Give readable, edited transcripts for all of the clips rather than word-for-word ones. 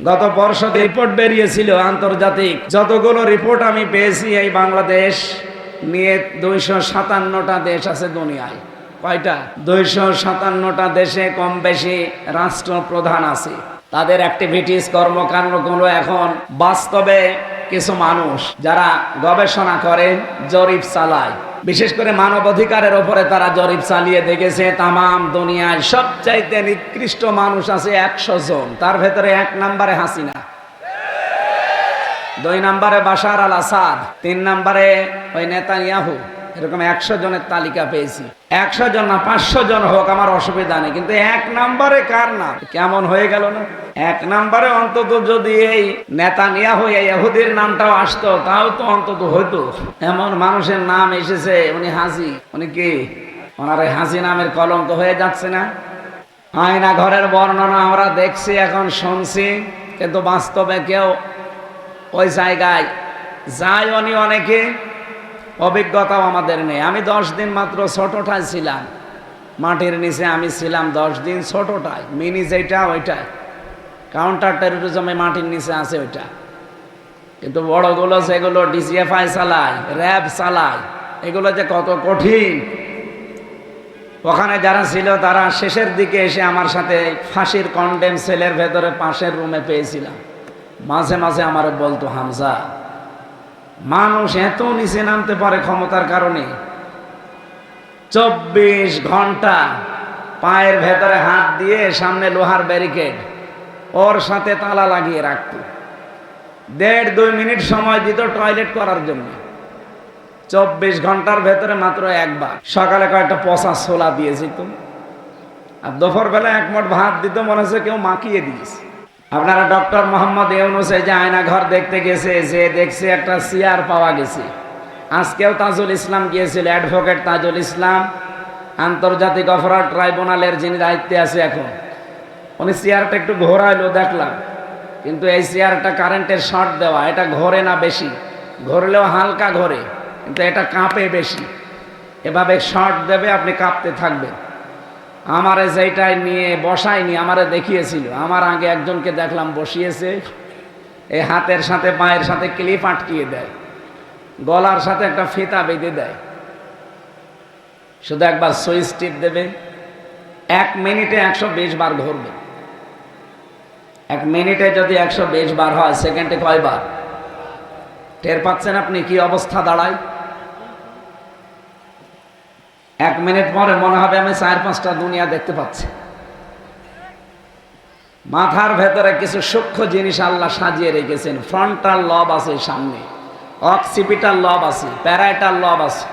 গত পরশু রিপোর্ট বেরিয়েছিল আন্তর্জাতিক, যতগুলো রিপোর্ট আমি পেয়েছি এই বাংলাদেশ নিয়ে 257টা দেশ আছে দুনিয়ায়। কয়টা? 257টা দেশে কম বেশি রাষ্ট্রপ্রধান আছে। তাদের অ্যাক্টিভিটিস, কর্মকাণ্ডগুলো এখন বাস্তবে কিছু মানুষ যারা গবেষণা করে, জরিপ চালায়, বিশেষ করে মানবাধিকারের উপরে তারা জরিপ চালিয়ে দেখেছে তামাম দুনিয়ায় সবচাইতে নিকৃষ্ট মানুষ আছে 100 জন। তার ভেতরে 1 নম্বরে হাসিনা, 2 নম্বরে বাশার আল আসাদ, 3 নম্বরে ওই নেতানিয়াহু। এরকম 100 জনের তালিকা পেয়েছি। 100 জন না 500 জন হোক, আমার অসুবিধা নেই, কিন্তু 1 নম্বরে কার নাম? কেমন হয়ে গেল না? 1 নম্বরে অন্তত যদি এই নেতানিয়াহু, এই ইহুদির নামটাও আসতো, তাও তো অন্তত হইতো। এমন মানুষের নাম এসেছে, উনি হাজি, উনি কি? ওনার এই হাজি নামের কলঙ্ক হয়ে যাচ্ছে না? আয়না ঘরের বর্ণনা আমরা দেখছি, এখন শুনছি, কিন্তু বাস্তবে কেউ ওই জায়গায় যায় উনি, অনেকে অভিজ্ঞতাও আমাদের নেই। আমি 10 দিন মাত্র ছোটটায় ছিলাম, মাটির নিচে আমি ছিলাম 10 দিন ছোটটায়, মিনি যেটা ওইটাই, কাউন্টার টেরোরিজমে মাটির নিচে আছে ওইটা। কিন্তু বড়গুলো যেগুলো ডিজিএফআই চালায়, র্যাব চালায়, এগুলো যে কত কঠিন। ওখানে যারা ছিল তারা শেষের দিকে এসে আমার সাথে ফাঁসির কন্ডেম সেলের ভেতরে পাশের রুমে পেয়েছিলাম। মাঝে মাঝে আমার বলতো, হামজা, মানুষ এত নিচে নামতে পারে ক্ষমতার কারণে। 24 ঘন্টা পায়ের ভেতরে হাত দিয়ে সামনে লোহার ব্যারিকেড, ওর সাথে তালা লাগিয়ে রাখত। 1.5-2 মিনিট সময় দিত টয়লেট করার জন্য। 24 ঘন্টার ভেতরে মাত্র একবার। সকালে কয়েকটা পচা ছোলা দিয়েছিত, আর দুপুর বেলা 1 মুঠ ভাত দিত, মনে হচ্ছে কেউ মাখিয়ে দিয়েছে। আপনারা ডক্টর মোহাম্মদ ইউনূস যে আয়না ঘর দেখতে গেছে, যে দেখছে একটা চেয়ার পাওয়া গেছে। আজকেও তাজুল ইসলাম গিয়েছিল, অ্যাডভোকেট তাজুল ইসলাম, আন্তর্জাতিক অপরাধ ট্রাইব্যুনালের যিনি দায়িত্বে আছে এখন। উনি চেয়ারটা একটু ঘোরাইলো দেখলাম, কিন্তু এই চেয়ারটা কারেন্টের শর্ট দেওয়া, এটা ঘোরে না বেশি, ঘোরলেও হালকা ঘোরে, কিন্তু এটা কাঁপে বেশি। এভাবে শর্ট দেবে, আপনি কাঁপতে থাকবেন। আমারে যেটাই নিয়ে বসায়নি, আমারে দেখিয়েছিল। আমার আগে একজনকে দেখলাম বসিয়েছে, এই হাতের সাথে পায়ের সাথে ক্লিপ আটকিয়ে দেয়, গলার সাথে একটা ফিতা বেঁধে দেয়, শুধু একবার সুইচ টিপ দেবে, 1 মিনিটে 120 বার ঘুরবে। 1 মিনিটে যদি 120 বার হয়, সেকেন্ডে কয়বার? টের পাচ্ছেন আপনি কি অবস্থা দাঁড়ায়? 1 মিনিট পরে মনে হবে আমি 4-5টা দুনিয়া দেখতে পাচ্ছি। মাথার ভেতরে কিছু সূক্ষ্ম জিনিস আল্লাহ সাজিয়ে রেখেছেন। ফ্রন্টাল লব আছে সামনে, অক্সিপিটাল লব আছে, প্যারাইটাল লব আছে,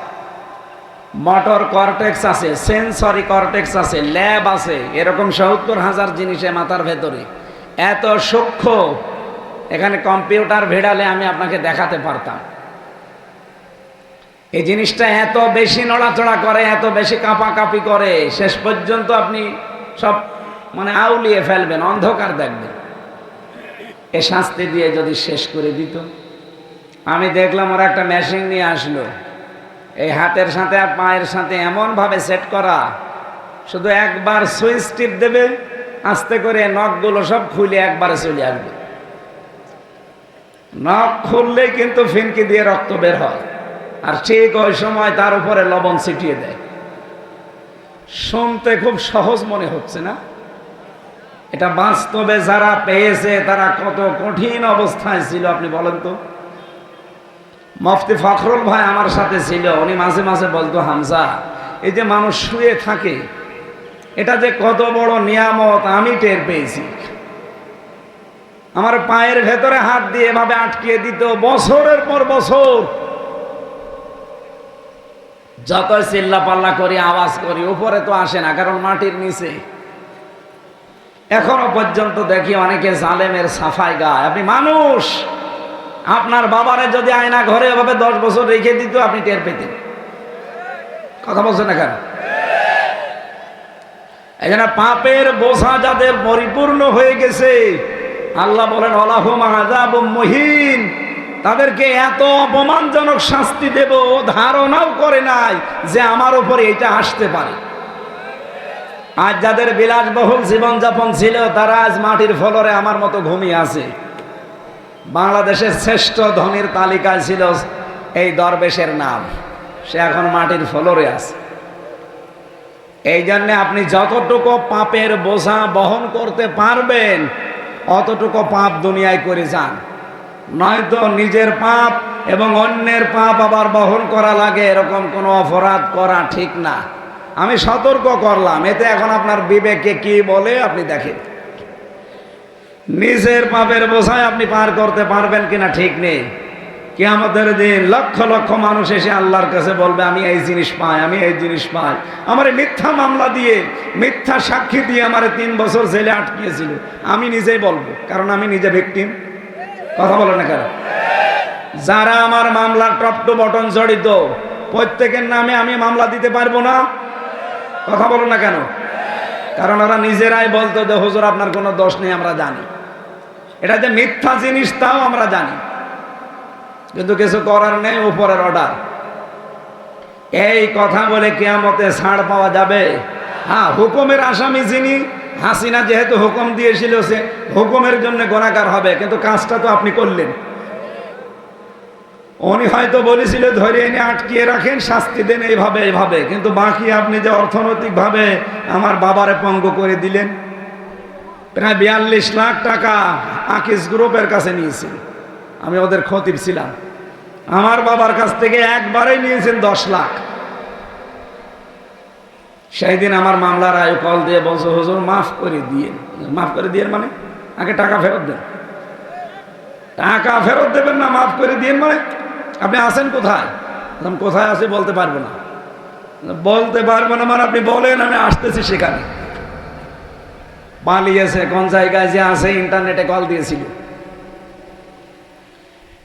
মোটর কর্টেক্স আছে, সেন্সরি কর্টেক্স আছে, ল্যাব আছে, এরকম 70,000 জিনিসে মাথার ভেতরে। এত সূক্ষ্ম, এখানে কম্পিউটার ভিড়ালে আমি আপনাকে দেখাতে পারতাম। এই জিনিসটা এত বেশি নড়াচড়া করে, এত বেশি কাঁপাকাঁপি করে, শেষ পর্যন্ত আপনি সব আউলিয়ে ফেলবেন, অন্ধকার দেখবেন। এ শাস্তি দিয়ে যদি শেষ করে দিত। আমি দেখলাম ওরা একটা মেশিন নিয়ে আসলো, এই হাতের সাথে আর পায়ের সাথে এমনভাবে সেট করা, শুধু একবার সুইচ টিপ দেবে, আস্তে করে নখগুলো সব খুলে একবারে চলে আসবে। নখ খুললেই কিন্তু ফিনকি দিয়ে রক্ত বের হয়, আর ঠিক ওই সময় তার উপরে লবণ ছিটিয়ে দেয়। শুনতে খুব সহজ মনে হচ্ছে না? এটা বাস্তবে যারা পেয়েছে তারা কত কঠিন অবস্থায় ছিল আপনি বলেন তো। মুফতি ফখরুল ভাই আমার সাথে ছিল, উনি মাঝে মাঝে বলতো, হামজা, এই যে মানুষ শুয়ে থাকে, এটা যে কত বড় নিয়ামত আমি টের পেয়েছি। আমার পায়ের ভেতরে হাত দিয়ে এভাবে আটকিয়ে দিত বছরের পর বছর। যতই চিল্লা পাল্লা করি, আওয়াজ করি, উপরে তো আসে না, কারণ মাটির নিচে। এখনো পর্যন্ত দেখি অনেকে জালেমের সাফাই গায়। আপনি মানুষ, আপনার বাবারে যদি আয়না ঘরে এভাবে 10 বছর রেখে দিত, আপনি টের পেতেন। কথা বলছেন না কেন? এই জন্য পাপের বোঝা যাদের পরিপূর্ণ হয়ে গেছে, আল্লাহ বলেন ওয়ালাহুম আযাবুম মুহিন, তাদেরকে এত অপমানজনক শাস্তি দেব, ধারণাও করে নাই যে আমার উপরে এটা আসতে পারে। আজ যাদের বিলাসবহুল জীবনযাপন ছিল তারা আজ মাটির ফ্লোরে আমার মতো ঘুমিয়ে আছে। বাংলাদেশের শ্রেষ্ঠ ধনীর তালিকায় ছিল এই দরবেশের নাম, সে এখন মাটির ফ্লোরে আছে। এই জন্য আপনি যতটুকু পাপের বোঝা বহন করতে পারবেন অতটুকু পাপ দুনিয়ায় করে যান, নয়তো নিজের পাপ এবং অন্যের পাপ আবার বহন করা লাগে, এরকম কোনো অপরাধ করা ঠিক না। আমি সতর্ক করলাম, এতে এখন আপনার বিবেকে কি বলে আপনি দেখেন। নিজের পাপের বোঝায় আপনি পার করতে পারবেন কিনা ঠিক নেই। কিয়ামতের দিন লক্ষ লক্ষ মানুষ এসে আল্লাহর কাছে বলবে আমি এই জিনিস পাই, আমি এই জিনিস পাই। আমার মিথ্যা মামলা দিয়ে, মিথ্যা সাক্ষী দিয়ে আমার 3 বছর জেলে আটকিয়েছিল। আমি নিজেই বলবো, কারণ আমি নিজে ভিকটিম। কথা বলে না কেন? যারা আমার মামলার টপ টু বটন জড়িত প্রত্যেকের নামে আমি মামলা দিতে পারবো না। কথা বলো না কেন? কারণ ওরা নিজেরাই বলতো যে হুজুর আপনার কোনো দোষ নেই, আমরা জানি এটা যে মিথ্যা জিনিস, তাও আমরা জানি, কিন্তু কিছু করার নেই, উপরের অর্ডার। এই কথা বলে কিয়ামতে ছাড় পাওয়া যাবে? হ্যাঁ, হুকুমের আসামি যিনি, হাসিনা যেহেতু হুকুম দিয়েছিল সে হুকুমের জন্য গুনাহগার হবে, কিন্তু কাজটা তো আপনি করলেন। উনি হয়তো বলেছিল ধরে এনে আটকিয়ে রাখেন, শাস্তি দেন এইভাবে এইভাবে, কিন্তু বাকি আপনি যে অর্থনৈতিকভাবে আমার বাবারে পঙ্গু করে দিলেন। প্রায় 42 লাখ টাকা আকিস গ্রুপের কাছে নিয়েছি, আমি ওদের খতিব ছিলাম। আমার বাবার কাছ থেকে একবারেই নিয়েছেন 10 লাখ। সেই দিন আমার মামলার আয়ু কল দিয়ে বলছে হুজুর মাফ করে দিয়ে। মাফ করে দিয়ে মানে আগে টাকা ফেরত দেন। টাকা ফেরত দেবেন না, মাফ করে দিয়ে মানে আপনি আছেন কোথায়? কোথায় আছে বলতে পারবো না। বলতে পারবো না মানে আপনি বলেন আমি আসতেছি সেখানে। পালিয়েছে, কোন জায়গায় যে আছে ইন্টারনেটে কল দিয়েছিল।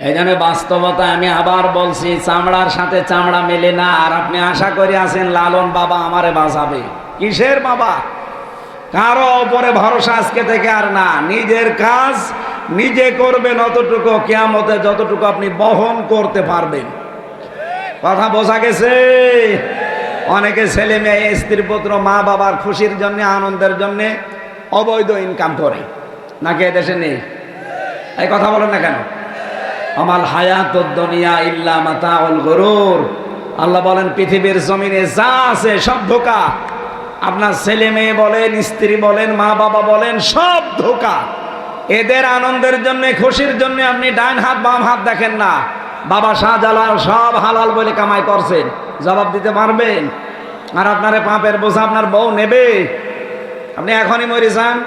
এই জন্য বাস্তবতা আমি আবার বলছি, চামড়ার সাথে চামড়া মেলে না। আর আপনি আশা করে আছেন লালন বাবা আমারে বাঁচাবে। কিসের বাবা? কারো উপরে ভরসা আজকে থেকে আর না। নিজের কাজ নিজে করবেন, অতটুকু কিয়ামতে যতটুকু আপনি বহন করতে পারবেন। কথা বোঝা গেছে? অনেকে ছেলে মেয়ে, স্ত্রী পুত্র, মা বাবার খুশির জন্য, আনন্দের জন্য অবৈধ ইনকাম করে, নাকি এদেশে নেই? এই কথা বলেন না কেন? আমাল হায়াতুদ দুনিয়া ইল্লা মাতাউল গুরুর। আল্লাহ বলেন পৃথিবীর জমিনে যা আছে সব ধোঁকা। আপনার ছেলে মেয়ে বলেন, স্ত্রী বলেন, মা বাবা বলেন, সব ধোঁকা। এদের আনন্দের জন্য, খুশির জন্য আপনি ডান হাত বাম হাত দেখেন না। বাবা শাহজালাল সব হালাল বলে কামাই করছেন, জবাব দিতে পারবেন? আর আপনারে পাপের বোঝা আপনার বউ নেবে? আপনি এখনই মরে যান,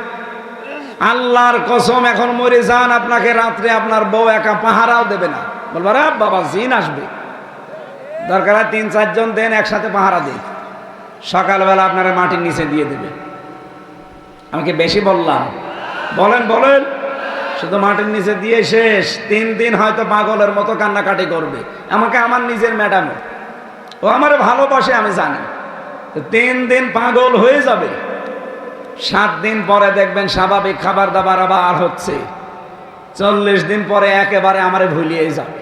আল্লাহর কসম এখন মরে যান, আপনাকে রাত্রে আপনার বউ একা পাহারাও দেবে না। বলবো রে বাবা জিন আসবে, দরকার হয় 3-4 জন দেন, একসাথে পাহারা দিই। সকালবেলা আপনারা মাটির নিচে দিয়ে দেবে। আমাকে বেশি বললাম? বলেন বলেন। শুধু মাটির নিচে দিয়ে শেষ। 3 দিন হয়তো পাগলের মতো কান্নাকাটি করবে। আমাকে আমার নিজের ম্যাডাম, ও আমার ভালোবাসে আমি জানি। 3 দিন পাগল হয়ে যাবে। 7 দিন পরে দেখবেন স্বাভাবিক খাবার দাবার আবার হচ্ছে। 40 দিন পরে একেবারে আমারে ভুলিয়ে যাবে।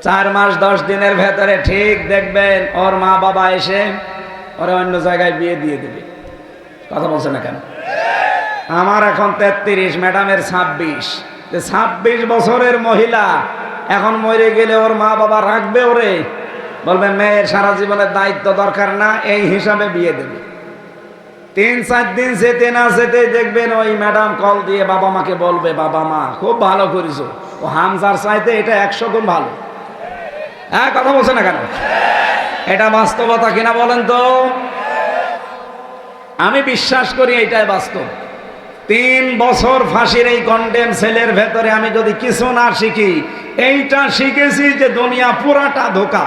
4 মাস 10 দিনের ভেতরে ঠিক দেখবেন ওর মা বাবা এসে ওরা অন্য জায়গায় বিয়ে দিয়ে দেবে। কথা বলছে না কেন? আমার এখন 33, ম্যাডামের 26। 26 বছরের মহিলা এখন মরে গেলে ওর মা বাবা রাখবে ওরে? বলবে মেয়ের সারা জীবনের দায়িত্ব দরকার না, এই হিসাবে বিয়ে দেবে। 3-4 দিন যেতে না যেতে দেখবেন ওই ম্যাডাম কল দিয়ে বাবা মাকে বলবে, বাবা মা খুব ভালো করেছো, ও হামজার চাইতে এটা 100 গুণ ভালো। হ্যাঁ, কথা বলছে না কেন? এটা বাস্তবতা কিনা বলেন তো? আমি বিশ্বাস করি এটাই বাস্তব। 3 বছর ফাঁসির এই কন্ডেম সেলের ভেতরে আমি যদি কিছু না শিখি, এইটা শিখেছি যে দুনিয়া পুরাটা ধোঁকা।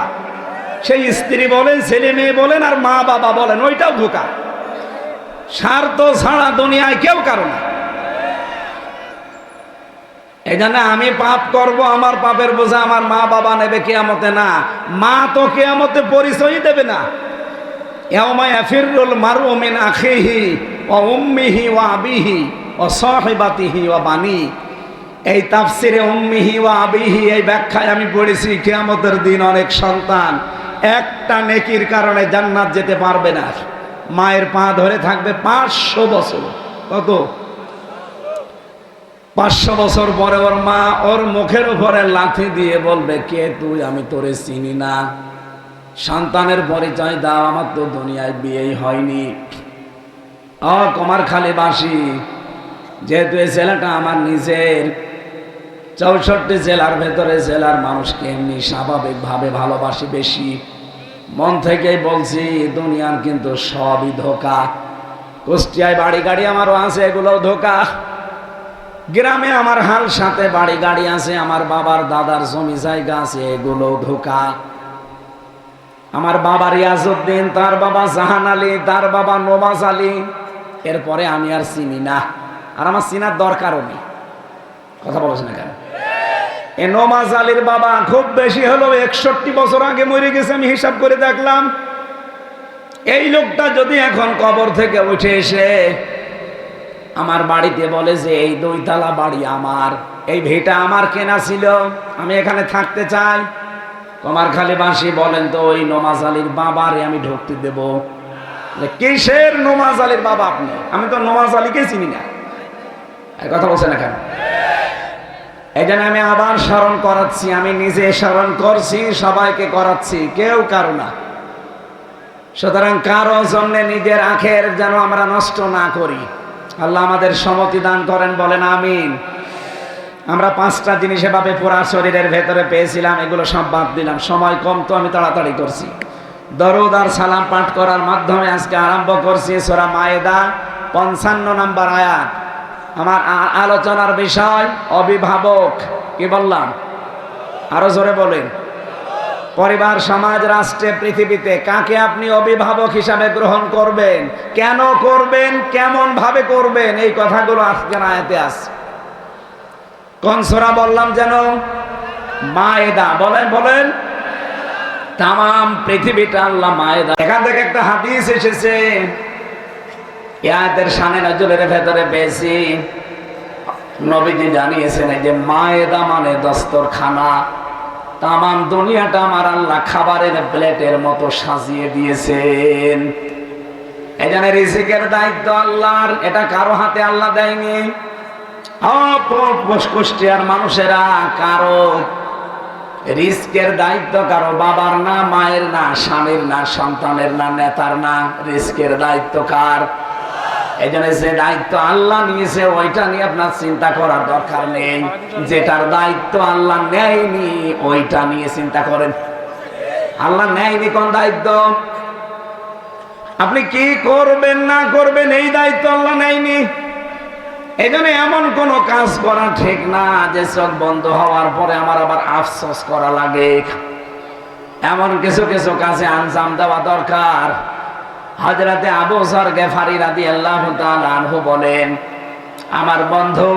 সেই স্ত্রী বলেন, ছেলে মেয়ে বলেন, আর মা বাবা বলেন, ওইটাও ধোঁকা। স্বার্থ ছাড়া দুনিয়ায় কেউ কারো না। এই জন্য আমি পাপ করব, আমার পাপের বোঝা আমার মা বাবা নেবে কিয়ামতে না। মা তো কিয়ামতে পরিচয়ই দেবে না। ইয়াউমা ইয়াফিরুল মারউ মিন আখিহি ওয়া উম্মিহি ওয়া আবিহি ওয়া সাহিবাতিহি ওয়া বানি। এই তাফসিরে উম্মিহি ওয়া আবিহি এই ব্যাখ্যায় আমি পড়েছি কিয়ামতের দিন অনেক সন্তান একটা নেকির কারণে জান্নাত যেতে পারবে না। মায়ের পা ধরে থাকবে 500 বছর। কত? 500 বছর পরে ওর মা ওর মুখের উপরে লাথি দিয়ে বলবে, কে তুই? আমি তোরে চিনি না, সন্তানের পরিচয় দাও, আমার তো দুনিয়ায় বিয়েই হয়নি। কুমারখালীবাসী, যেহেতু এই ছেলেটা আমার নিজের, 64 জেলার ভেতরে জেলার মানুষকে এমনি স্বাভাবিকভাবে ভালোবাসি বেশি, মন থেকেই বলছি দুনিয়ার কিন্তু সবই ধোকা। কুষ্টিয়ায় বাড়ি গাড়ি আমারও আছে, এগুলোও ধোকা। গ্রামে আমার হাল সাথে বাড়ি গাড়ি আছে, আমার বাবার দাদার জমি জায়গা আছে, এগুলোও ধোকা। আমার বাবা রিয়াজউদ্দিন, তার বাবা জাহান আলী, তার বাবা নওয়াজ আলী, এরপরে আমি আর চিনি না, আর আমার চিনার দরকারও নেই। কথা বলছেন না কেন? এই নওয়াজ আলীর বাবা খুব বেশি হলো 61 বছর আগে মরে গেছে, আমি হিসাব করে দেখলাম। এই লোকটা যদি এখন কবর থেকে উঠে এসে আমার বাড়িতে বলে যে এই 2 তলা বাড়ি আমার, এই ভিটা আমার কেনা ছিল, আমি এখানে থাকতে চাই, কুমারখালীবাসী বলেন তো ওই নওয়াজ আলীর বাবারে আমি ঢুকতে দেব? কিসের নওয়াজ আলীর বাবা আপনি? আমি তো নওয়াজ আলীকে চিনি না। এই কথা বলছেন না কেন? এই জন্য আমি আবার স্মরণ করাচ্ছি, আমি নিজে স্মরণ করছি, সবাইকে করাচ্ছি, কেউ কারো না। সুতরাং কারো জন্য নিজের আখের যেন আমরা নষ্ট না করি। আল্লাহ আমাদের সম্মতি দান করেন, বলেন আমিন। আমরা 5টা জিনিস এভাবে পুরা শরীরের ভেতরে পেয়েছিলাম, এগুলো সব বাদ দিলাম, সময় কম তো আমি তাড়াতাড়ি করছি। দরুদ আর সালাম পাঠ করার মাধ্যমে আজকে আরম্ভ করছি সূরা মায়েদা 55 নম্বর আয়াত। আমার আলোচনার বিষয় অভিভাবক। কি বললাম? আরো জোরে বলেন। পরিবার, সমাজ, রাষ্ট্রে, পৃথিবীতে কাকে আপনি অভিভাবক হিসাবে গ্রহণ করবেন, কেন করবেন, কেমন ভাবে করবেন, এই কথাগুলো আজকের আয়াতে আছে। কোন সূরা বললাম যেন? মায়েদা। বলেন বলেন। তাম পৃথিবীটা আল্লাহ মায়েদা। এখান থেকে একটা হাদিস এসেছে, আয়াতের শানে নজরের ভেতরে পেয়েছি। নবীজি জানিয়েছেন এই যে মায়েদা মানে দস্তরখানা, তাম দুনিয়াটা আমার আল্লাহ খাবারের প্লেটের মতো সাজিয়ে দিয়েছেন। এখানে রিজিকের দায়িত্ব আল্লাহর, এটা কারো হাতে আল্লাহ দেয়নি। কুষ্টিয়ার মানুষেরা কারো রিস্কের দায়িত্ব কারো বাবার না, মায়ের না, স্বামীর না, সন্তানের না, নেতার না, রিস্কের দায়িত্ব কার? এই জন্য যে দায়িত্ব আল্লাহ নিয়েছে ওইটা নিয়ে আপনার চিন্তা করার দরকার নেই। যেটার দায়িত্ব আল্লাহ নেয়নি ওইটা নিয়ে চিন্তা করেন। আল্লাহ নেয়নি কোন দায়িত্ব? আপনি কি করবেন না করবেন এই দায়িত্ব আল্লাহ নেয়নি। এই জন্য এমন কোন কাজ করা ঠিক না যে চোখ বন্ধ হওয়ার পরে আমার আবার আফসোস করা লাগে। এমন কিছু কিছু কাজে আঞ্জাম দেওয়া দরকার। হযরতে আবু যর গিফারী রাদিয়াল্লাহু তাআলা আনহু বলেন, আমার বন্ধু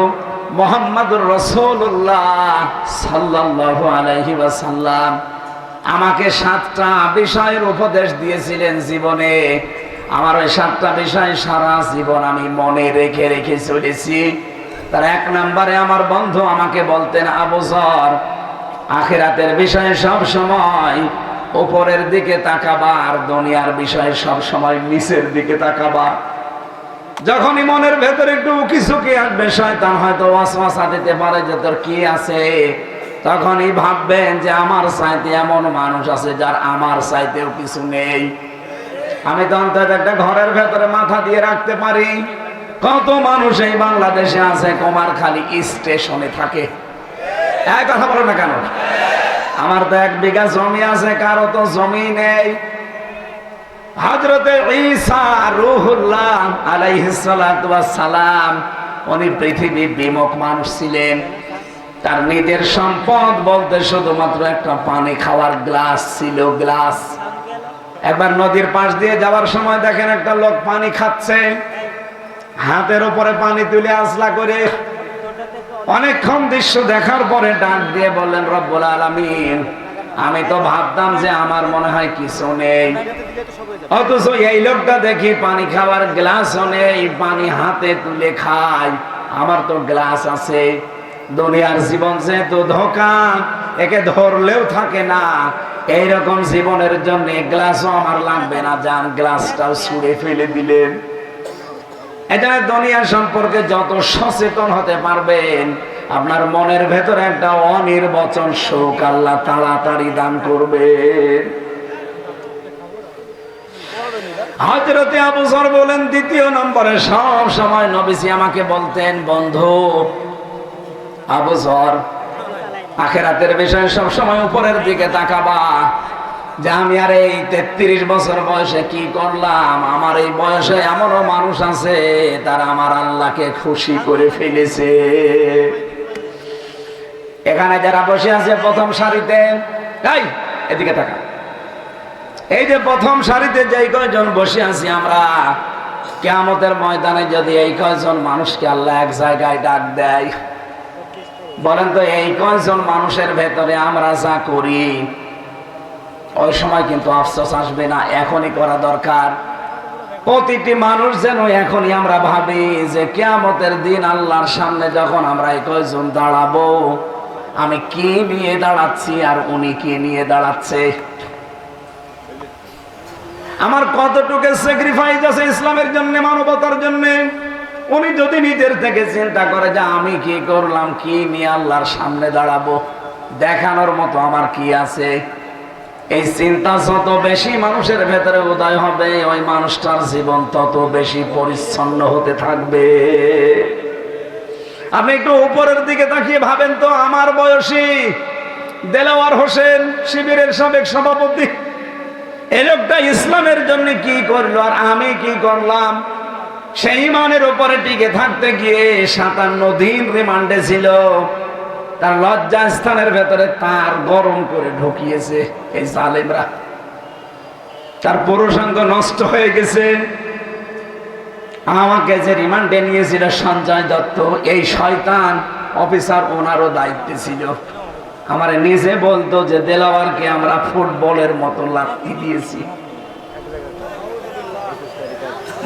মুহাম্মদুর রাসূলুল্লাহ সাল্লাল্লাহু আলাইহি ওয়াসাল্লাম আমাকে 7টা বিষয়ের উপদেশ দিয়েছিলেন জীবনে। আমার ওই 7টা বিষয় সারা জীবন আমি মনে রেখে রেখে চলেছি। তার 1 নম্বরে আমার বন্ধু আমাকে বলতেন, আবু যর আখিরাতের বিষয়ে সব সময় উপরের দিকে তাকাবা, আর দুনিয়ার বিষয়ে সব সময় নিচের দিকে তাকাবা। যখনই মনের ভেতরে একটু উকিঝুঁকি আসবে, শয়তান হয়তো ওয়াসওয়াসা দিতে পারে যে তোর কি আছে, তখনই ভাববেন যে আমার চাইতে এমন মানুষ আছে যার আমার চাইতেও কিছু নেই। আমি তো অন্তত একটা ঘরের ভেতরে মাথা দিয়ে রাখতে পারি। কত মানুষ এই বাংলাদেশে আছে কুমারখালী স্টেশনে থাকে। এক কথা বলো না কেন? আমার তো 1 বিঘা জমি আছে, কারো তো জমি নেই। হযরতে ঈসা রূহুল্লাহ আলাইহিস সালাতু ওয়াস সালাম উনি পৃথিবী বিমুখ মানুষ ছিলেন। তার নিজের সম্পদ বলতে শুধুমাত্র একটা পানি খাওয়ার গ্লাস ছিল, গ্লাস। একবার নদীর পাশ দিয়ে যাওয়ার সময় দেখেন একটা লোক পানি খাচ্ছে, হাতের উপরে পানি তুলে আসলা করে। অনেকক্ষণ দৃশ্য দেখার পরে ডাক দিয়ে বললেন, রব্বুল আলামিন, আমি তো ভাবতাম যে আমার মনে হয় কিছু নেই, অথচ এই লোকটা দেখি পানি খাওয়ার গ্লাসও নেই, পানি হাতে তুলে খায়, আমার তো গ্লাস আছে। দুনিয়ার জীবন যেহেতু ধোঁকা, একে ধরলেও থাকে না, এইরকম জীবনের জন্য গ্লাসও আমার লাগবে না, যান গ্লাসটাও ছুঁড়ে ফেলে দিলেন। এজন্য দুনিয়া সম্পর্কে যত সচেতন হতে পারবেন, আপনার মনের ভেতরে একটা অনির্বচন সুখ আল্লাহ তাড়াতাড়ি দান করবে। হযরতে আবু যর বলেন, দ্বিতীয় নম্বরে সব সময় নবীজি আমাকে বলতেন, বন্ধু আবু যর, আখিরাতের বিষয়ে সব সময় উপরের দিকে তাকাবা, যে আমি আর এই 33 বছর বয়সে কি করলাম। আমার এই বয়সে এমনও মানুষ আছে তারা আমার আল্লাহকে খুশি করে ফেলেছে। এখানে যারা বসে আছে প্রথম সারিতে, এই এদিকে তাকা, এই যে প্রথম সারিতে যে কয়জন বসে আছি আমরা, কিয়ামতের ময়দানে যদি এই কয়জন মানুষকে আল্লাহ এক জায়গায় ডাক দেয়, বলেন তো এই কয়জন মানুষের ভেতরে আমরা যা করি ওই সময় কিন্তু আফসোস আসবে না? এখনই করা দরকার। প্রতিটি মানুষ যেন এখনই আমরা ভাবি যে কিয়ামতের দিন আল্লাহর সামনে যখন আমরা এই কয়জন দাঁড়াবো, আমি কি নিয়ে দাঁড়াচ্ছি আর উনি কি নিয়ে দাঁড়াচ্ছে, আমার কতটুকু স্যাক্রিফাইস আছে ইসলামের জন্য, মানবতার জন্য। উনি যদি নিজের থেকে চিন্তা করে যে আমি কি করলাম, কি নিয়ে আল্লাহর সামনে দাঁড়াবো, দেখানোর মতো আমার কি আছে, এই চিন্তা যত বেশি মানুষের ভেতরে উদয় হবে, ওই মানুষটার জীবন তত বেশি পরিচ্ছন্ন হতে থাকবে। আপনি একটু উপরের দিকে তাকিয়ে ভাবেন তো, আমার বয়সী দেলাওয়ার হোসেন, শিবিরের সাবেক সভাপতি, এই লোকটা ইসলামের জন্য কি করলো আর আমি কি করলাম। সেই ইমানের উপরে টিকে থাকতে গিয়ে 57 দিন রিমান্ডে ছিল। তার লজ্জা স্থানের ভেতরে তার গরম করে ঢুকিয়েছে এই জালেমরা, তার পুরুষাঙ্গ নষ্ট হয়ে গেছে। আমাকে যে রিমান্ডে নিয়েছিল সঞ্জয় দত্ত, এই শয়তান অফিসার, ওনারও দায়িত্বে ছিল। আমার নিজে বলতো যে দেলাওয়ারকে আমরা ফুটবলের মতো লাথি দিয়েছি।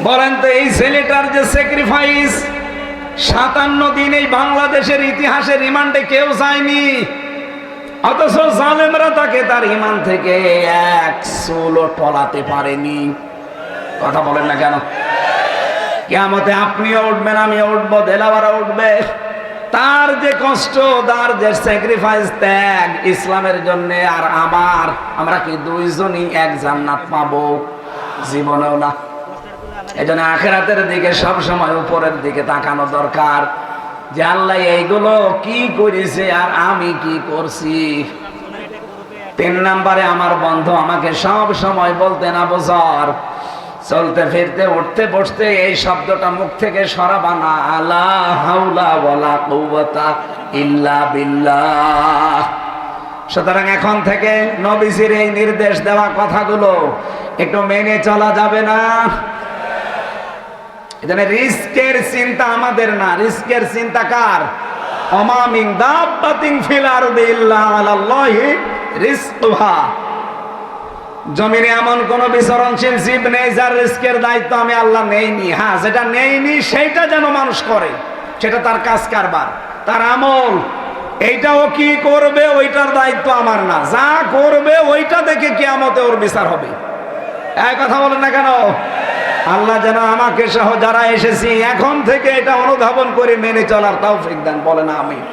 বলেন তো এই ছেলেটার যে স্যাক্রিফাইস, 57 দিন এই বাংলাদেশের ইতিহাসে রিমান্ডে কেউ যায়নি, অথচ জালেমরা তাকে তার ইমান থেকে এক চুলও টলাতে পারেনি। কথা বলেন না কেন? কিয়ামতে আপনিও উঠবেন, আমিও উঠবো, দেলাওয়ারা উঠবে। তার যে কষ্ট, তার যে স্যাক্রিফাইস, ত্যাগ ইসলামের জন্য, আর আমরা কি দুইজনই এক জান্নাত পাবো? জীবনেও না। এজন্য আখিরাতের দিকে সব সময় উপরের দিকে তাকানো দরকার, যে আল্লাহ এইগুলো কি করেছে আর আমি কি করছি। 3 নম্বরে আমার বন্ধু আমাকে সব সময় বলতেন, আবু যর, চলতে ফিরতে উঠতে বসতে এই শব্দটা মুখ থেকে সরাবা না, আলা হাওলা ওয়ালা কুওয়াতা ইল্লা বিল্লাহ। সুতরাং এখন থেকে নবীজির এই নির্দেশ দেওয়া কথাগুলো একটু মেনে চলা যাবে না। এজন্য রিস্কের চিন্তা আমাদের না, রিস্কের চিন্তা কার? ওমা মিন দাব্বাতিন ফিল আরদি ইল্লা আলাল্লাহি রিজকুহা। জমিনে এমন কোন বিচরণশীল জীব নেই যার রিস্কের দায়িত্ব আমি আল্লাহ নেইনি। হ্যাঁ, যেটা নেইনি সেইটা যেন মানুষ করে, সেটা তার কাজ কারবার, তার আমল। এইটাও কি করবে ওইটার দায়িত্ব আমার না, যা করবে ওইটা দেখে কিয়ামতে ওর বিচার হবে। এই কথা বলেন না কেন? আল্লাহ যেন আমাকে সহ যারা এসেছি এখন থেকে এটা অনুধাবন করে মেনে চলার তৌফিক দেন, বলেন আমিন।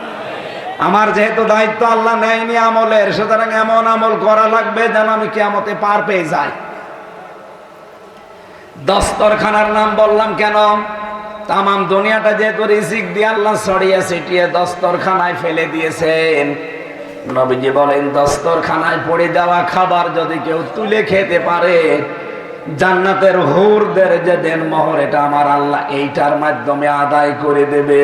আমার যেহেতু দায়িত্ব আল্লাহ নেয়নি আমলের, সুতরাং এমন আমল করা লাগবে যেন আমি কিয়ামতে পার পেয়ে যাই। দস্তরখানার নাম বললাম কেন? তাম দুনিয়াটা যেহেতু রিজিক দিয়ে আল্লাহ ছড়িয়ে ছিটিয়ে দস্তরখানায় ফেলে দিয়েছেন, নবীজি বলেন দস্তরখানায় পড়ে যাওয়া খাবার যদি কেউ তুলে খেতে পারে, জান্নাতের হুরদের যে দেনমোহর, এটা আমার আল্লাহ এইটার মাধ্যমে আদায় করে দেবে।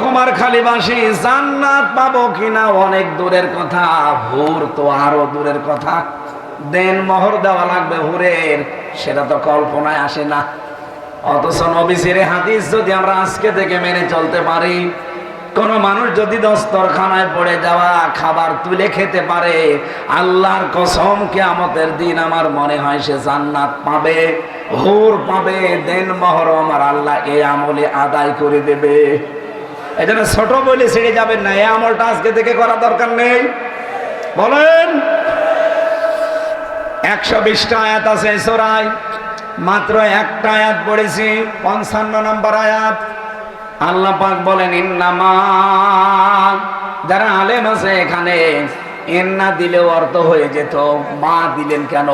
কুমারখালীবাসী জান্নাত পাবো কিনা অনেক দূরের কথা, হুর তো আরো দূরের কথা। দেনমোহর দেওয়া লাগবে হুরের, সেটা তো কল্পনায় আসে না। অথচ নবীজির হাদিস যদি আমরা আজকে থেকে মেনে চলতে পারি, কোন মানুষ যদি দস্তরখানায় পড়ে যাওয়া খাবার তুলে খেতে পারে, আল্লাহর কসম কিয়ামতের দিন আমার মনে হয় সে জান্নাত পাবে, হুর পাবে, দেনমোহর আমার আল্লাহ এই আমলে আদায় করে দেবে। এজন্য ছোট বলে ছেড়ে যাবেন না, এই আমলটা আজকে থেকে করা দরকার নেই। বলেন। 120টা আয়াত আছে সূরায়, মাত্র একটা আয়াত পড়েছি, 55 নম্বর আয়াত। আল্লাহ পাক বলেন ইন্নামা, যারা আলেম আছে এখানে, ইন্না দিলেও অর্থ হয়ে যেত, মা দিলেন কেন?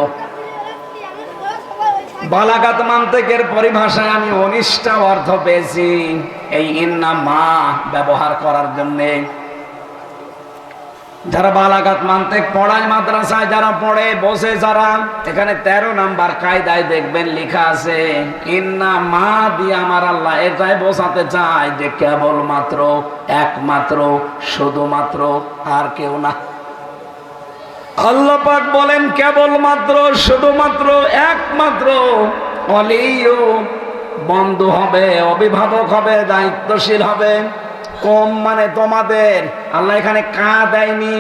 বালাগাত মান্তিকের পরিভাষায় আমি 19টা অর্থ পেয়েছি এই ইন্না মা ব্যবহার করার জন্য। যারা বালাগাত মান্তিক পড়ায় মাদ্রাসায়, যারা পড়ে বসে, যারা এখানে 13 নাম্বার কায়দায় দেখবেন লেখা আছে ইন্না মা দিয়ে আমার আল্লাহ এটাই বোঝাতে চায় যে কেবলমাত্র, একমাত্র, শুধুমাত্র, আর কেউ না। আল্লাহ পাক বলেন কেবলমাত্র, শুধুমাত্র, একমাত্র। অলিও বন্ধু হবে, অভিভাবক হবে, দায়িত্বশীল হবে। কম মানে তোমাদের, আল্লাহ এখানে কা দেয়নি,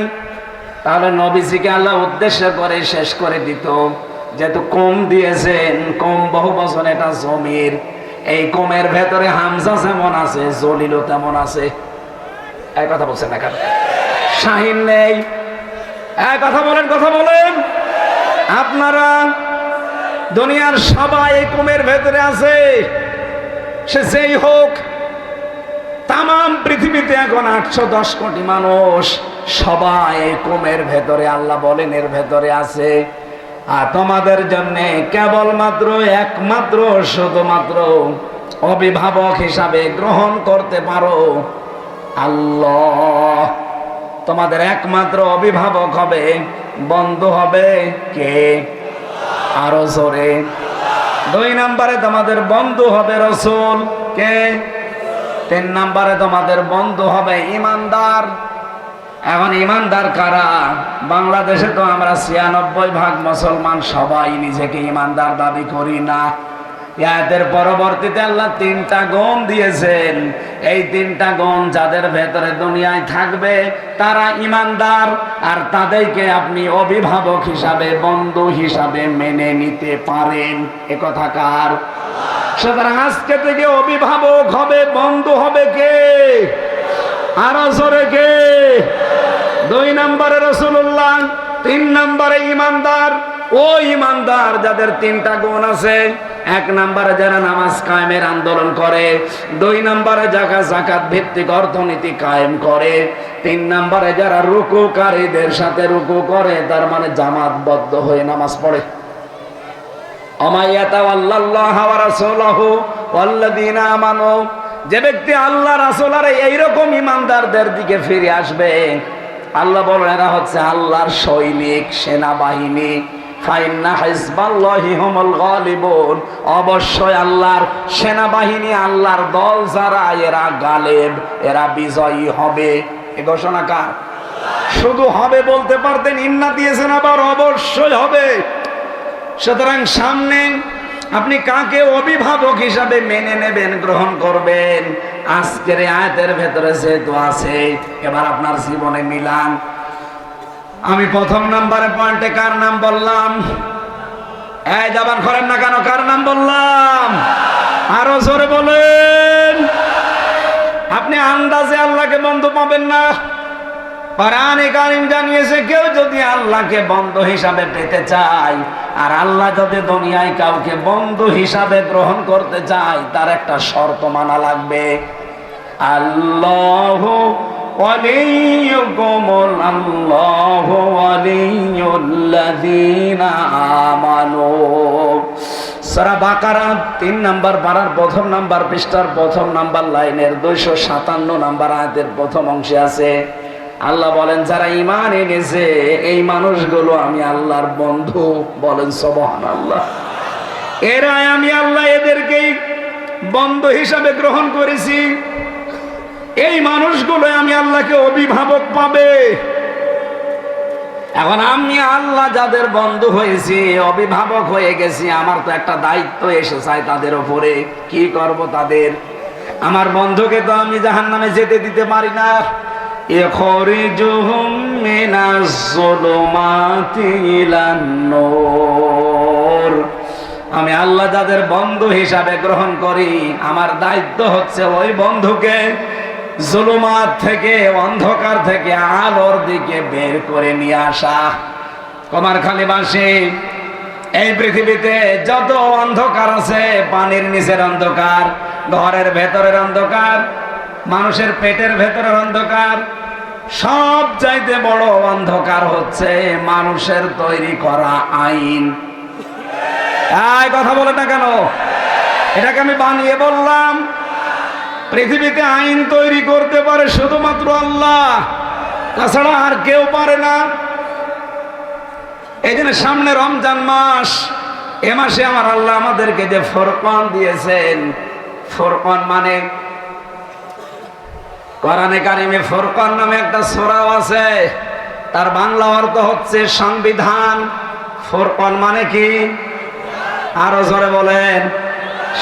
তাহলে নবীজিকে আল্লাহ উদ্দেশ্য করে শেষ করে দিত। যেহেতু কম দিয়েছেন, কম বহু বছর, এটা জমির, এই কমের ভেতরে হামজা যেমন আছে, জলিলও তেমন আছে। এই কথা বলছেন না কেন? শাহিন নেই। কথা বলেন, কথা বলেন। আপনারা দুনিয়ার সবাই এই কমের ভেতরে আছে, সে যেই হোক। তাম পৃথিবীতে এখন 810 কোটি মানুষ, সবাই এই কমের ভেতরে, আল্লাহ বলেন এর ভেতরে আছে। আর তোমাদের জন্য কেবলমাত্র, একমাত্র, শুধুমাত্র অভিভাবক হিসাবে গ্রহণ করতে পারো আল্লাহ। তোমাদের একমাত্র অভিভাবক হবে, বন্ধু হবে কে? আরো জোরে। 2 নম্বরে তোমাদের বন্ধু হবে রাসূল, কে? 3 নম্বরে তোমাদের বন্ধু হবে ইমানদার। এখন ইমানদার কারা? বাংলাদেশে তো আমরা 96% মুসলমান, সবাই নিজেকে ইমানদার দাবি করি না। এদের পরবর্তীতে আল্লাহ 3টা গুণ দিয়েছেন। এই 3টা গুণ যাদের ভেতরে দুনিয়ায় থাকবে তারা ইমানদার, আর তাদেরকে আপনি অভিভাবক হিসাবে, বন্ধু হিসাবে মেনে নিতে পারেন। এ কথা কার? সুতরাং আজকে থেকে অভিভাবক হবে, বন্ধু হবে কে? আরো জোরে কে? 2 নম্বরে রাসূলুল্লাহ, 3 নম্বরে ইমানদার। ও ইমানদার যাদের 3টা গুণ আছে। 1 নম্বরে যারা নামাজ কায়েমের আন্দোলন করে, 2 নম্বরে যাকাত ভিত্তিক অর্থনীতি কায়েম করে, 3 নম্বরে যারা রুকুকারীদের সাথে রুকু করে, তার মানে জামাতবদ্ধ হয়ে নামাজ পড়ে। যে ব্যক্তি আল্লাহ রাসূল আর এইরকম ইমানদারদের দিকে ফিরে আসবে, আল্লাহ বলেন এরা হচ্ছে আল্লাহর সৈনিক, সেনাবাহিনী। ফাইন্না হিজবাল্লাহি হুমুল গালিবুন, অবশ্যই আল্লাহর সেনাবাহিনী, আল্লাহর দল যারা, এরা গালেব, এরা বিজয়ী হবে। এ ঘোষণা কার? শুধু হবে বলতে পারতেন, ইন্না দিয়েছেন আবার অবশ্যই হবে। সুতরাং সামনে আপনি কাকে অভিভাবক হিসাবে মেনে নেবেন, গ্রহণ করবেন, আজকের আয়াতের ভেতরে যেহেতু আছে, এবার আপনার জীবনে মিলান। আমি 1 নম্বরে পয়েন্টে কার নাম বললাম? এই জবান করেন না কেন? কার নাম বললাম? আরো জোরে বলেন। আপনি আন্দাজে আল্লাহকে বন্ধু পাবেন না। কোরআনে কারীম জানিয়েছে কেউ যদি আল্লাহকে বন্ধু হিসাবে পেতে চায়, আর আল্লাহ যদি দুনিয়ায় কাউকে বন্ধু হিসাবে গ্রহণ করতে চায়, তার একটা শর্ত মানা লাগবে। আল্লাহু ওয়ালিয়ুকুমুল, আল্লাহু ওয়ালিয়ুল্লাযীনা আমানু। সূরা বাকারা 3 নম্বর পারার 1 নম্বর পৃষ্ঠার 1 নম্বর লাইনের 257 নম্বর আয়াতের প্রথম অংশে আছে, আল্লাহ বলেন যারা ঈমান এনেছে এই মানুষগুলো আমি আল্লাহর বন্ধু। বলেন সুবহানাল্লাহ। এরা আমি আল্লাহ এদেরকে বন্ধু হিসাবে গ্রহণ করেছি। এই মানুষগুলো আমি আল্লাহকে অভিভাবক পাবে। এখন আমি আল্লাহ যাদের বন্ধু হয়েছি, অভিভাবক হয়ে গেছি, আমার তো একটা দায়িত্ব এসে যায় তাদের উপরে। কি করব তাদের? আমার বন্ধুকে তো আমি জাহান্নামে যেতে দিতে পারি না। ইখরিজুহুম মিনাজ যুলুমাতি ইলান নূর। আমি আল্লাহ যাদের বন্ধু হিসাবে গ্রহণ করি, আমার দায়িত্ব হচ্ছে ওই বন্ধুকে জুলুমাত থেকে, অন্ধকার থেকে আলোর দিকে বের করে নিয়ে আসা। কুমারখালীবাসী, এই পৃথিবীতে যত অন্ধকার আছে, পানির নিচের অন্ধকার, ঘরের ভেতরের অন্ধকার, মানুষের পেটের ভেতরের অন্ধকার, সব চাইতে বড় অন্ধকার হচ্ছে মানুষের তৈরি করা আইন। এই কথা বলে না কেন? এটাকে আমি বানিয়ে বললাম। পৃথিবীতে আইন তৈরি করতে পারে শুধুমাত্র আল্লাহ, তাছাড়া আর কেউ পারে না। এই জন্য সামনে রমজান মাস, এ মাসে আমার আল্লাহ আমাদেরকে যে ফুরকান দিয়েছেন, ফুরকান মানে কোরআনে কারিমে ফুরকান নামে একটা সূরা আছে, তার বাংলা অর্থ হচ্ছে সংবিধান। ফুরকান মানে কি? আরো জোরে বলেন।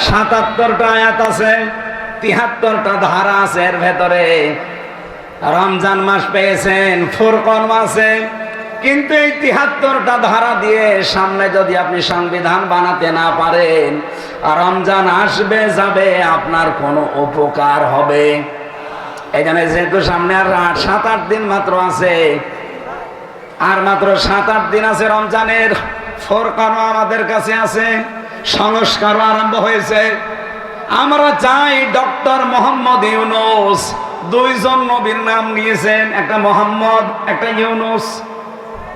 ৭৭টা আয়াত আছে, ৭৩টা ধারা আছে এর ভেতরে। রমজান মাস পেয়েছেন, ফুরকান মাসে, কিন্তু এই ৭৩টা ধারা দিয়ে সামনে যদি আপনি সংবিধান বানাতে না পারেন, রমজান আসবে যাবে, আপনার কোনো উপকার হবে? এই জন্য যেহেতু সামনে আর ৭-৮ দিন মাত্র আছে, আর মাত্র ৭-৮ দিন আছে রমজানের, ফুরকানও আমাদের কাছে আছে, সংস্কারও আরম্ভ হয়েছে। আমরা চাই ডক্টর মোহাম্মদ ইউনূস, দুইজন নবীর নাম নিয়েছেন, একটা মোহাম্মদ, একটা ইউনূস।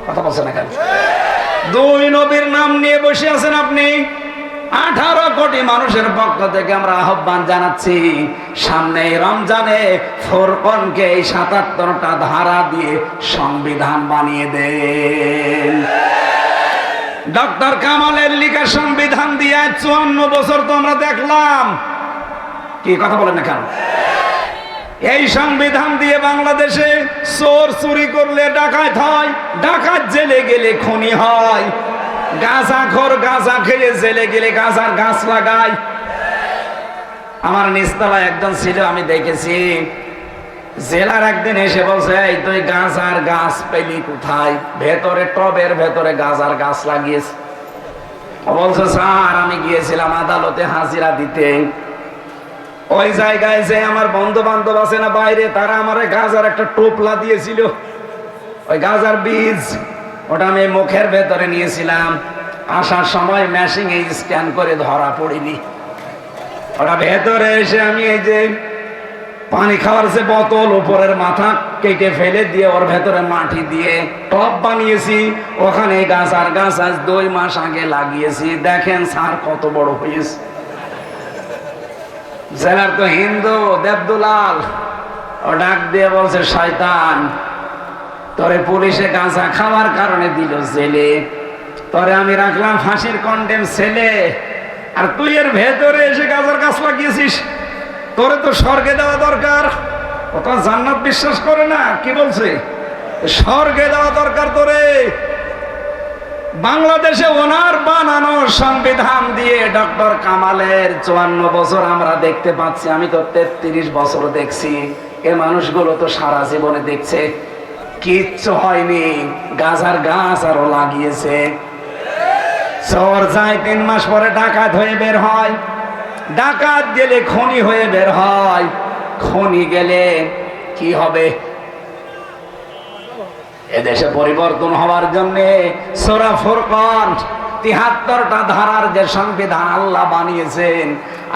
কথা বলছেন না কেন? দুই নবীর নাম নিয়ে বসে আছেন আপনি। 18 কোটি মানুষের পক্ষ থেকে আমরা আহ্বান জানাচ্ছি, সামনে রমজানে ফুরকানকে এই ৭৭টা ধারা দিয়ে সংবিধান বানিয়ে দেন। ডক্টর কামালের লেখা সংবিধান দিয়ে 54 বছর তো আমরা দেখলাম। কি কথা বলেন না কেন? এই সংবিধান দিয়ে বাংলাদেশে চোর চুরি করলে ডাকাত হয়, ডাকাত জেলে গেলে খুনি হয়, গাঁজাখোর গাঁজা খেয়ে জেলে গেলে গাঁজার গাছ লাগায়। আমার নিচতলায় একজন ছিল, আমি দেখেছি, জেলার একদিন এসে বলছে, এই তুই গাঁজার গাছ পেলি কোথায়? ভেতরে টবের ভেতরে গাঁজার গাছ লাগিয়েছে। বলছে, স্যার আমি গিয়েছিলাম আদালতে হাজিরা দিতে, ওই জায়গায় যে আমার বন্ধু বান্ধব আছে না বাইরে, তারা আমার গাঁজার একটা টোপলা দিয়েছিল, ওই গাঁজার বীজ, ওটা আমি মুখের ভেতরে নিয়েছিলাম, আসার সময় মেশিনে স্ক্যান করে ধরা পড়িনি। ওটা ভেতরে এসে আমি এই যে পানি খাওয়ার যে বোতল, উপরের মাথা কেটে ফেলে দিয়ে ওর ভেতরে মাটি দিয়ে টব বানিয়েছি, ওখানে গাঁজার গাছ আজ 2 মাস আগে লাগিয়েছি। দেখেন স্যার কত বড় হয়েছে। জেলার তো হিন্দু দেবদুলাল, ও ডাক দিয়ে বলছে, শয়তান, তোরে পুলিশে গাঁজা খাওয়ার কারণে দিল জেলে, তোরে আমি রাখলাম ফাঁসির কন্ডেম ছেলে, আর তুই এর ভেতরে এসে গাঁজার গাছ লাগিয়েছিস। তোরে তো স্বর্গে দেওয়া দরকার। ও তো জান্নাত বিশ্বাস করে না, কি বলছে? স্বর্গে দেওয়া দরকার তোরে। বাংলাদেশে ওনার বানানো সংবিধান দিয়ে ডক্টর কামালের 54 বছর আমরা দেখতে পাচ্ছি। আমি তো 33 বছর দেখছি। এ মানুষগুলো তো সারা জীবনে দেখছে, কিচ্ছু হয়নি, গাজার গাছ আরো লাগিয়েছে। চোর যায় 3 মাস পরে ডাকাত হয়ে বের হয়, ডাকাত গেলে খনি হয়ে বের হয়, খনি গেলে কি হবে? এদেশে পরিবর্তন হওয়ার জন্য সূরা ফুরকান ৭৩টা ধারার যে সংবিধান আল্লাহ বানিয়েছেন,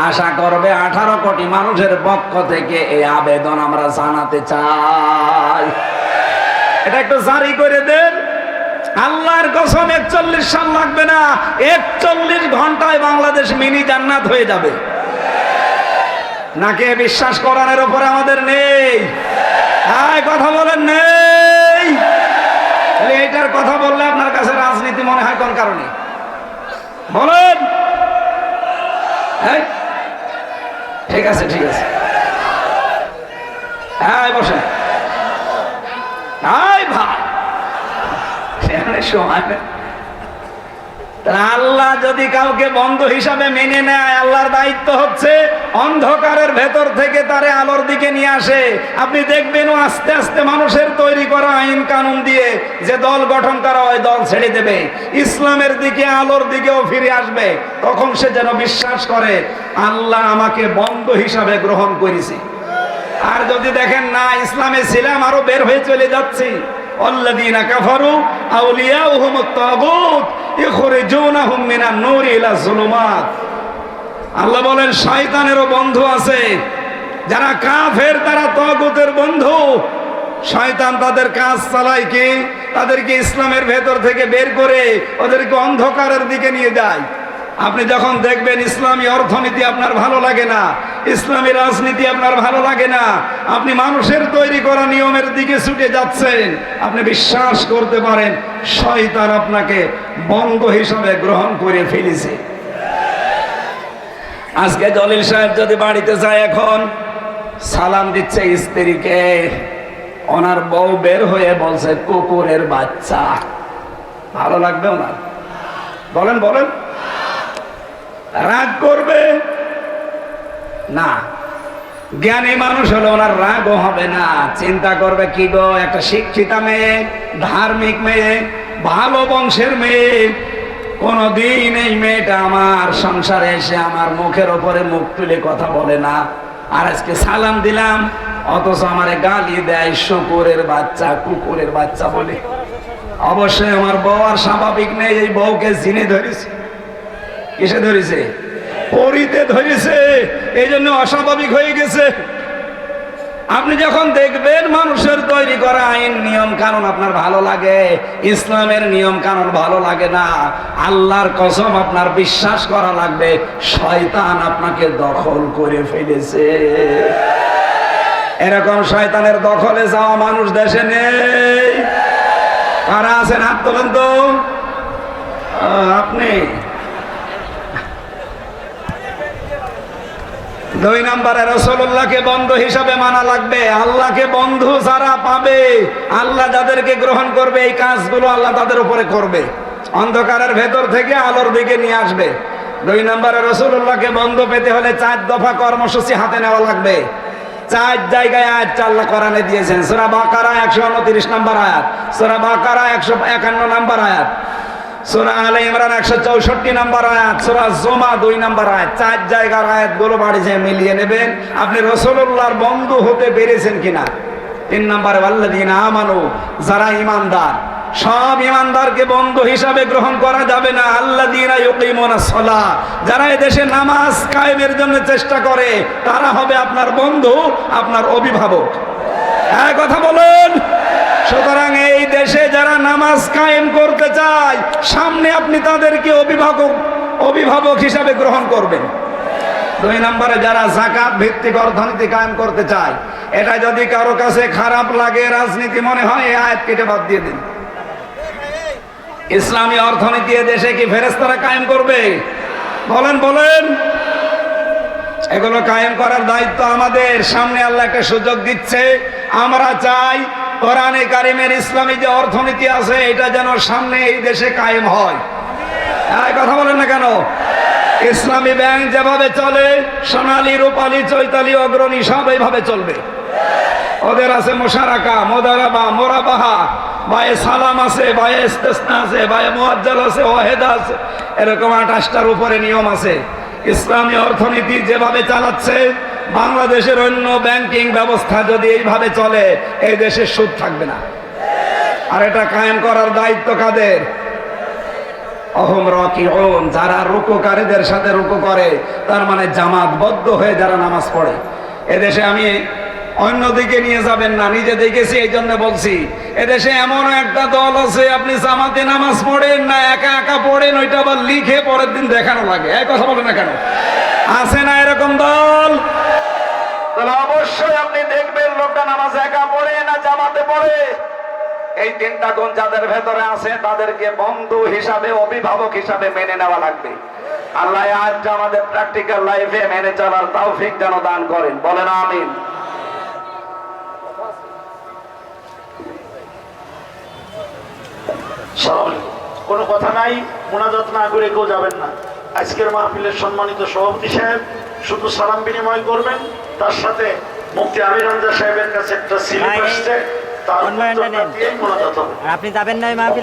আশা করবে 18 কোটি মানুষের পক্ষ থেকে এই আবেদন আমরা জানাতে চাই, এটা একটু জারি করে দেন। আল্লাহর কসম 41 সাল লাগবে না, 41 ঘন্টায় বাংলাদেশ মিনি জান্নাত হয়ে যাবে। নাকি বিশ্বাস কোরআনের উপরে আমাদের নেই? কথা বলেন নেই? এইটার কথা বললে আপনার কাছে রাজনীতি মনে হয় কোন কারণে? বলেন। ঠিক আছে, ঠিক আছে, বসেন। আল্লাহ যদি কাউকে বন্ধু হিসাবে মেনে নেয়, আল্লাহর দায়িত্ব হচ্ছে অন্ধকারের ভেতর থেকে তারে আলোর দিকে নিয়ে আসে। আপনি দেখবেন ও আস্তে আস্তে মানুষের তৈরি করা আইন কানুন দিয়ে যে দল গঠন করা হয়, দল ছেড়ে দেবে, ইসলামের দিকে আলোর দিকেও ফিরে আসবে। তখন সে যেন বিশ্বাস করে আল্লাহ আমাকে বন্ধু হিসাবে গ্রহণ করেছে। আর যদি দেখেন না ইসলামে ছিলাম আরো বের হয়ে চলে যাচ্ছি, আল্লাযীনা কাফারু আউলিয়াউহুমুত তাগুত ইখরিজুনাহুম মিনান নূরি ইলা যুলুমাত। আল্লাহ বলেন শয়তানেরও বন্ধু আছে, যারা কাফের তারা তাগুতের বন্ধু। শয়তান তাদের কাজ চালায় কি, তাদেরকে ইসলামের ভেতর থেকে বের করে ওদেরকে অন্ধকারের দিকে নিয়ে যায়। আপনি যখন দেখবেন ইসলামী অর্থনীতি আপনার ভালো লাগে না, ইসলামী রাজনীতি আপনার ভালো লাগে না, আপনি মানুষের তৈরি করা নিয়মের দিকে ছুটে যাচ্ছেন, আপনি বিশ্বাস করতে পারেন শয়তান আপনাকে বন্ধু হিসাবে গ্রহণ করে ফেলেছে। আজকে জলিল সাহেব যদি বাড়িতে যায়, এখন সালাম দিচ্ছে স্ত্রীকে, ওনার বউ বের হয়ে বলছে কুকুরের বাচ্চা, ভালো লাগবে ওনার? বলেন বলেন, রাগ করবে না? জ্ঞানী মানুষ হলে ওনার রাগও হবে না, চিন্তা করবে কি গো, একটা শিক্ষিতা মেয়ে, ধার্মিক মেয়ে, ভালো বংশের মেয়ে, কোনদিন এই মেয়েটা আমার সংসারে এসে আমার মুখের ওপরে মুখ তুলে কথা বলে না, আর আজকে সালাম দিলাম অথচ আমারে গালি দেয় শুকুরের বাচ্চা, কুকুরের বাচ্চা বলে। অবশ্যই আমার বউ আর স্বাভাবিক নেই, এই বউকে জিনে ধরেছে। কিসে ধরেছে? পরিতে ধরেছে, এই জন্য অস্বাভাবিক হয়ে গেছে। আপনি যখন দেখবেন মানুষের তৈরি করা আইন নিয়ম কানুন আপনার ভালো লাগে, ইসলামের নিয়ম কানুন ভালো লাগে না, আল্লাহর কসম আপনার বিশ্বাস করা লাগবে শয়তান আপনাকে দখল করে ফেলেছে। এরকম শয়তানের দখলে যাওয়া মানুষ দেশে নেই। কারা আছেন হাত তোলেন তো। আপনি 2 নম্বরে রাসূলুল্লাহকে বন্ধু হিসাবে মানা লাগবে। আল্লাহকে বন্ধু যারা পাবে, আল্লাহ যাদেরকে গ্রহণ করবে, এই কাজগুলো আল্লাহ তাদের উপরে করবে, অন্ধকারের ভেতর থেকে আলোর দিকে নিয়ে আসবে। 2 নম্বরে রাসূলুল্লাহকে বন্ধু পেতে হলে 4 দফা কর্মসূচি হাতে নেওয়া লাগবে। 4 জায়গায় আয়াত আল্লাহ কোরআনে দিয়েছেন। সূরা বাকারা 129 নম্বর আয়াত, সূরা বাকারা 151 নম্বর আয়াত, সূরা আলে ইমরান 164 নম্বর আয়াত, সূরা জুমা 2 নম্বর আয়াত। 4 জায়গার আয়াতগুলো বাড়ি যেয়ে মিলিয়ে নেবেন আপনি রাসূলুল্লাহর বন্ধু হতে পেরেছেন কিনা। 3 নম্বরে ওয়াল্লাযীনা আমানু, যারা ঈমানদার, সব ঈমানদারকে বন্ধু হিসাবে গ্রহণ করা যাবে না। আল্লাযীনা ইউকিমুনাস সালাহ, যারা এই দেশে নামাজ কায়েমের জন্য চেষ্টা করে, তারা হবে আপনার বন্ধু, আপনার অভিভাবক। এই কথা বলেন। সুতরাং এই দেশে যারা নামাজ কায়েম করতে চায়, সামনে আপনি তাদেরকে অভিভাবক হিসাবে গ্রহণ করবেন। 2 নম্বরে যারা যাকাত ভিত্তিক অর্থনীতি কায়েম করতে চায়, এটা যদি কারো কাছে খারাপ লাগে, রাজনীতি মনে হয়, এই আয়াত কেটে বাদ দিয়ে দিন। ইসলামী অর্থনীতি দেশে কি ফেরেশতারা কায়েম করবে? বলেন বলেন। এগুলো কায়েম করার দায়িত্ব আমাদের। সামনে আল্লাহ একটা সুযোগ দিচ্ছে, আমরা চাই কোরআনে কারিমের ইসলামী যে অর্থনীতি আছে, এটা যেন সামনে এই দেশে কায়েম হয়। এই কথা বলেন না কেন? ইসলামী ব্যাংক যেভাবে চলে, সোনালী, রূপালী, চৈতালি, অগ্রণী সব এইভাবে চলবে। ওদের আছে মুশারাকা, মুদারাবা, মুরাবাহা, বায়ে সালাম আছে, বায়ে ইস্তেসনা আছে, বায়ে মুআজ্জাল আছে, ওয়াহিদা আছে, এরকম 28টার উপরে নিয়ম আছে। ইসলামী অর্থনীতি যেভাবে চালাচ্ছে, বাংলাদেশের অন্য ব্যাংকিং ব্যবস্থা যদি এইভাবে চলে, এই দেশে সুদ থাকবে না। আর এটা কায়েম করার দায়িত্ব কাদের? অহম রাকিউন, যারা রুকুকারীদের সাথে রুকু করে, তার মানে জামাতবদ্ধ হয়ে যারা নামাজ পড়ে। এদেশে আমি অন্যদিকে নিয়ে যাবেন না, নিজে দেখেছি, এই জন্য বলছি। এদেশে এমন একটা দল আছে, আপনি জামাতে নামাজ পড়েন না, একা একা পড়েন, ওইটা আবার লিখে পরের দিন দেখানো লাগে। এই কথা বলেন না কেন? আছে না এরকম দল? তাহলে অবশ্যই আপনি দেখবেন লোকটা নামাজ একা পড়ে না জামাতে পড়ে। এই 3টা গুণ যাদের ভেতরে আছে, তাদেরকে বন্ধু হিসাবে, অভিভাবক হিসাবে মেনে নেওয়া লাগবে। আল্লাহ আজ আমাদের প্র্যাকটিক্যাল লাইফে মেনে চলার তৌফিক যেন দান করেন। বলেন আমিন। কোনো কথা নাই, মুনাজাত না করে কেউ যাবেন না। আজকের মাহফিলের সম্মানিত সভাপতি সাহেব শুধু সালাম বিনিময় করবেন, তার সাথে মুফতি আমির হামজা সাহেবের কাছে একটা স্লিপ আসছে, তার উত্তরটা দিয়েই মুনাজাত হবে। আপনি যাবেন না মাহফিল?